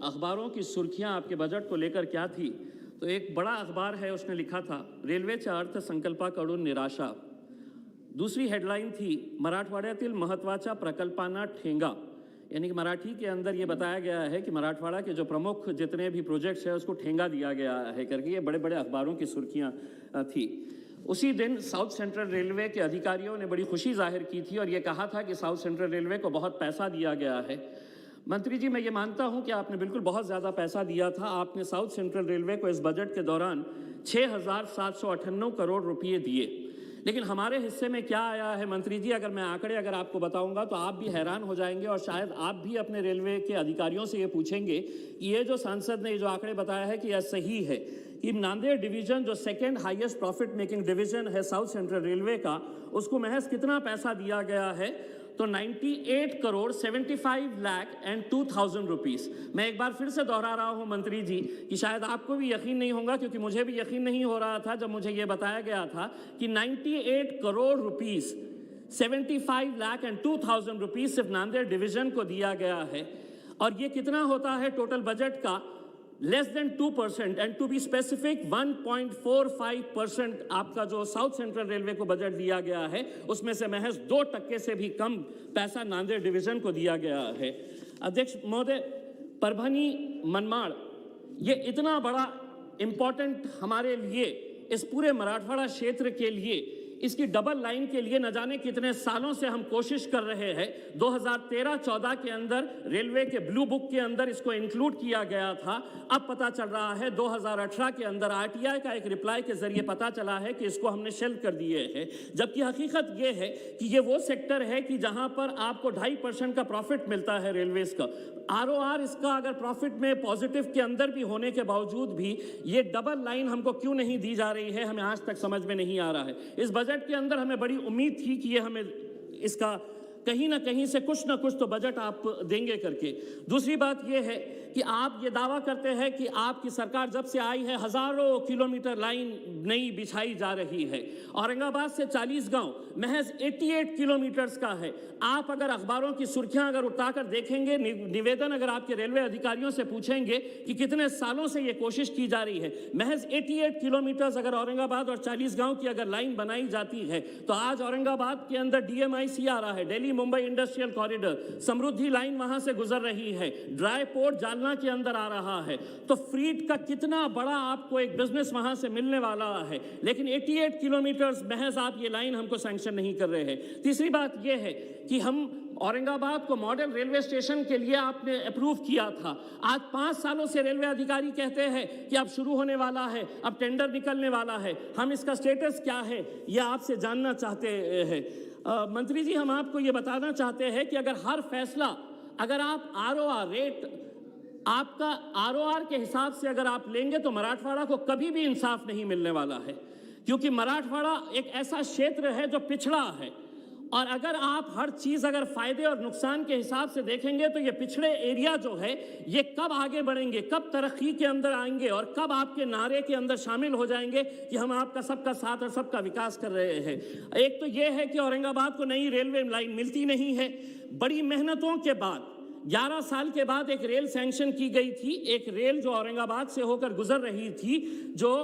अखबारों की सुर्खियां आपके बजट को लेकर क्या थी, तो एक बड़ा अखबार है, उसने लिखा था रेल्वेच्या अर्थसंकल्पाकडून निराशा। दूसरी हेडलाइन थी मराठवाड्यातील महत्त्वाच्या प्रकल्पांना ठेंगा, यानी कि मराठी के अंदर ये बताया गया है कि मराठवाड़ा के जो प्रमुख जितने भी प्रोजेक्ट्स हैं उसको ठेंगा दिया गया है करके ये बड़े बड़े अखबारों की सुर्खियां थी। उसी दिन साउथ सेंट्रल रेलवे के अधिकारियों ने बड़ी खुशी जाहिर की थी और ये कहा था कि साउथ सेंट्रल रेलवे को बहुत पैसा दिया गया है। मंत्री जी, मैं ये मानता हूं कि आपने बिल्कुल बहुत ज़्यादा पैसा दिया था। आपने साउथ सेंट्रल रेलवे को इस बजट के दौरान 6,798 करोड़ रुपये दिए, लेकिन हमारे हिस्से में क्या आया है मंत्री जी, अगर मैं आंकड़े आपको बताऊंगा तो आप भी हैरान हो जाएंगे और शायद आप भी अपने रेलवे के अधिकारियों से ये पूछेंगे कि ये जो सांसद ने ये जो आंकड़े बताया है कि यह सही है कि नांदेड़ डिवीजन जो second highest profit making division है साउथ सेंट्रल रेलवे का, उसको महज कितना पैसा दिया गया है, तो 98 करोड़ 75 लाख एंड 2,000 रुपीस। मैं एक बार फिर से दोहरा रहा हूं मंत्री जी कि शायद आपको भी यकीन नहीं होगा, क्योंकि मुझे भी यकीन नहीं हो रहा था जब मुझे ये बताया गया था कि 98 crore rupees 75 lakh and 2,000 rupees सिर्फ नांदेड़ डिवीजन को दिया गया है। और ये कितना होता है टोटल बजट का? Less than 2%, and to be specific 1.45% आपका जो साउथ सेंट्रल रेलवे को बजट दिया गया है उसमें से महज 2% से भी कम पैसा नांदेड़ डिवीजन को दिया गया है। अध्यक्ष महोदय, परभनी मनमाड़ ये इतना बड़ा इंपॉर्टेंट हमारे लिए, इस पूरे मराठवाड़ा क्षेत्र के लिए, इसकी डबल लाइन के लिए न जाने कितने सालों से हम कोशिश कर रहे हैं। 2013-14 के अंदर रेलवे के ब्लू बुक के अंदर इसको इंक्लूड किया गया था। अब पता चल रहा है 2018 के अंदर आरटीआई का एक रिप्लाई के जरिए पता चला है कि इसको हमने शेल्फ कर दिए हैं, जबकि हकीकत ये है कि ये वो सेक्टर है कि जहां पर आपको 2.5% का प्रॉफिट मिलता है रेलवेज का। आरओआर इसका अगर प्रॉफिट में पॉजिटिव के अंदर भी होने के बावजूद भी ये डबल लाइन हमको क्यों नहीं दी जा रही है, हमें आज तक समझ में नहीं आ रहा है। इस बजट के अंदर हमें बड़ी उम्मीद थी कि ये हमें इसका कहीं ना कहीं से कुछ ना कुछ तो बजट आप देंगे करके। दूसरी बात यह है कि आप ये दावा करते हैं कि आपकी सरकार जब से आई है हजारों किलोमीटर लाइन नई बिछाई जा रही है। औरंगाबाद से 40 गांव महज 88 किलोमीटर्स का है। आप अगर अखबारों की सुर्खियां अगर उठाकर देखेंगे, निवेदन अगर आपके रेलवे अधिकारियों से पूछेंगे कि कितने सालों से ये कोशिश की जा रही है, महज 88 किलोमीटर्स अगर औरंगाबाद और 40 गांव की अगर लाइन बनाई जाती है तो आज औरंगाबाद के अंदर डीएमआईसी आ रहा है, दिल्ली मुंबई इंडस्ट्रियल कॉरिडोर, समृद्धि लाइन वहां से गुजर रही है, ड्राई पोर्ट जालना के अंदर आ रहा है, तो फ्रीट का कितना बड़ा आपको एक बिजनेस वहां से मिलने वाला है। लेकिन 88 किलोमीटर्स महज आप ये लाइन हमको सैंक्शन नहीं कर रहे हैं। तीसरी बात यह है कि हम औरंगाबाद को मॉडल रेलवे स्टेशन के लिए आपने अप्रूव किया था। आज 5 सालों से रेलवे अधिकारी कहते हैं कि अब शुरू होने वाला है, अब टेंडर निकलने वाला है, हम इसका स्टेटस क्या है यह आपसे जानना चाहते हैं। मंत्री जी, हम आपको ये बताना चाहते हैं कि अगर हर फैसला, अगर आप आरओआर रेट, आपका आरओआर के हिसाब से अगर आप लेंगे तो मराठवाड़ा को कभी भी इंसाफ नहीं मिलने वाला है, क्योंकि मराठवाड़ा एक ऐसा क्षेत्र है जो पिछड़ा है। और अगर आप हर चीज अगर फायदे और नुकसान के हिसाब से देखेंगे तो ये पिछड़े एरिया जो है ये कब आगे बढ़ेंगे, कब तरक्की के अंदर आएंगे और कब आपके नारे के अंदर शामिल हो जाएंगे कि हम आपका सबका साथ और सबका विकास कर रहे हैं। एक तो ये है कि औरंगाबाद को नई रेलवे लाइन मिलती नहीं है। बड़ी मेहनतों के बाद 11 साल के बाद एक रेल सैंक्शन की गई थी, एक रेल जो औरंगाबाद से होकर गुजर रही थी, जो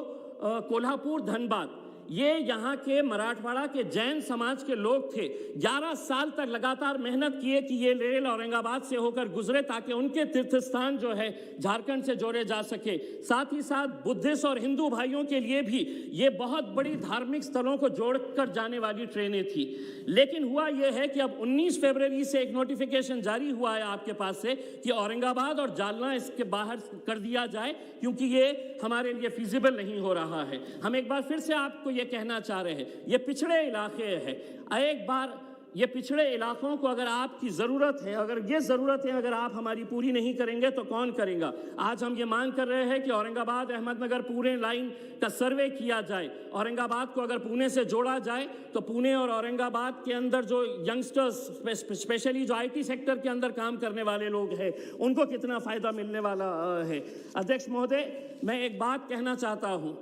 कोल्हापुर धनबाद, ये यहाँ के मराठवाड़ा के जैन समाज के लोग थे। 11 साल तक लगातार मेहनत किए कि ये रेल औरंगाबाद से होकर गुजरे ताकि उनके तीर्थ स्थान जो है झारखंड से जोड़े जा सके। साथ ही साथ बुद्धिस्ट और हिंदू भाइयों के लिए भी ये बहुत बड़ी धार्मिक स्थलों को जोड़कर जाने वाली ट्रेनें थी। लेकिन हुआ यह है कि अब 19 फरवरी से एक नोटिफिकेशन जारी हुआ है आपके पास से कि औरंगाबाद और जालना इसके बाहर कर दिया जाए, क्योंकि ये हमारे लिए फिजिबल नहीं हो रहा है। हम एक बार फिर से आपको ये कहना चाह रहे हैं, ये पिछड़े इलाके हैं। एक बार ये पिछड़े इलाकों को अगर आपकी ज़रूरत है, अगर ये ज़रूरत है, अगर आप हमारी पूरी नहीं करेंगे तो कौन करेगा। आज हम ये मांग कर रहे हैं कि औरंगाबाद अहमदनगर पुणे लाइन का सर्वे किया जाए। औरंगाबाद को अगर पुणे से जोड़ा जाए तो पुणे और औरंगाबाद के अंदर जो यंगस्टर्स, स्पेशली जो IT सेक्टर के अंदर काम करने वाले लोग हैं, उनको कितना फ़ायदा मिलने वाला है। अध्यक्ष महोदय, मैं एक बात कहना चाहता हूँ,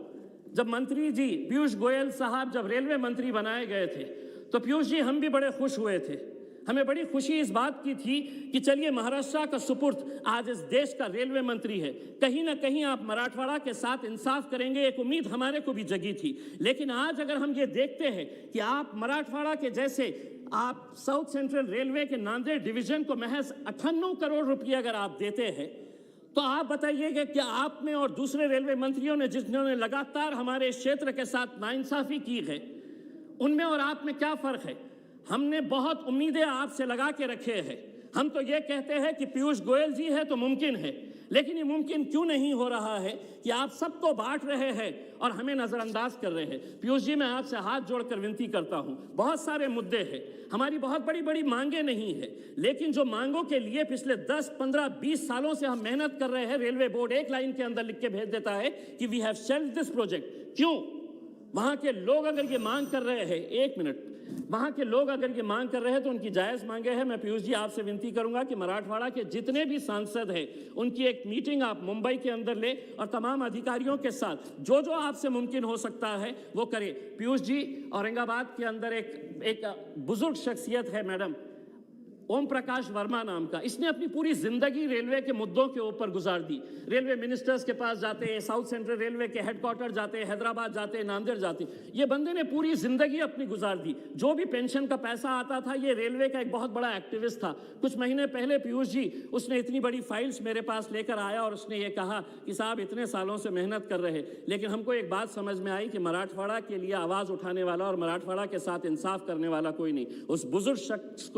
जब मंत्री जी पीयूष गोयल साहब जब रेलवे मंत्री बनाए गए थे तो पीयूष जी हम भी बड़े खुश हुए थे। हमें बड़ी खुशी इस बात की थी कि चलिए महाराष्ट्र का सुपुर्द आज इस देश का रेलवे मंत्री है, कहीं ना कहीं आप मराठवाड़ा के साथ इंसाफ करेंगे, एक उम्मीद हमारे को भी जगी थी। लेकिन आज अगर हम ये देखते हैं कि आप मराठवाड़ा के जैसे आप साउथ सेंट्रल रेलवे के नांदेड़ डिवीजन को महज 98 करोड़ रुपये अगर आप देते हैं, तो आप बताइएगा कि आप में और दूसरे रेलवे मंत्रियों ने जिन्होंने लगातार हमारे क्षेत्र के साथ नाइंसाफी की है, उनमें और आप में क्या फर्क है? हमने बहुत उम्मीदें आपसे लगा के रखे हैं। हम तो ये कहते हैं कि पीयूष गोयल जी है तो मुमकिन है, लेकिन ये मुमकिन क्यों नहीं हो रहा है कि आप सबको बांट रहे हैं और हमें नजरअंदाज कर रहे हैं? पीयूष जी, मैं आपसे हाथ जोड़कर विनती करता हूं, बहुत सारे मुद्दे हैं, हमारी बहुत बड़ी बड़ी मांगे नहीं है, लेकिन जो मांगों के लिए पिछले 10, 15, 20 सालों से हम मेहनत कर रहे हैं, रेलवे बोर्ड एक लाइन के अंदर लिख के भेज देता है कि we have shelved this project. क्यों? वहां के लोग अगर ये मांग कर रहे हैं, एक मिनट, वहां के लोग अगर ये मांग कर रहे हैं तो उनकी जायज मांगे हैं। मैं पीयूष जी आपसे विनती करूंगा कि मराठवाड़ा के जितने भी सांसद हैं उनकी एक मीटिंग आप मुंबई के अंदर ले और तमाम अधिकारियों के साथ जो जो आपसे मुमकिन हो सकता है वो करें। पीयूष जी, औरंगाबाद के अंदर एक बुजुर्ग शख्सियत है मैडम, ओम प्रकाश वर्मा नाम का, इसने अपनी पूरी जिंदगी रेलवे के मुद्दों के ऊपर गुजार दी। रेलवे मिनिस्टर्स के पास जाते हैं, साउथ सेंट्रल रेलवे के हेडक्वार्टर जाते हैं, हैदराबाद जाते हैं, नांदेड़ जाते हैं। ये बंदे ने पूरी जिंदगी अपनी गुजार दी। जो भी पेंशन का पैसा आता था, ये रेलवे का एक बहुत बड़ा एक्टिविस्ट था। कुछ महीने पहले पीयूष जी, उसने इतनी बड़ी फाइल्स मेरे पास लेकर आया और उसने ये कहा कि साहब इतने सालों से मेहनत कर रहे, लेकिन हमको एक बात समझ में आई कि मराठवाड़ा के लिए आवाज़ उठाने वाला और मराठवाड़ा के साथ इंसाफ करने वाला कोई नहीं। उस बुजुर्ग शख्स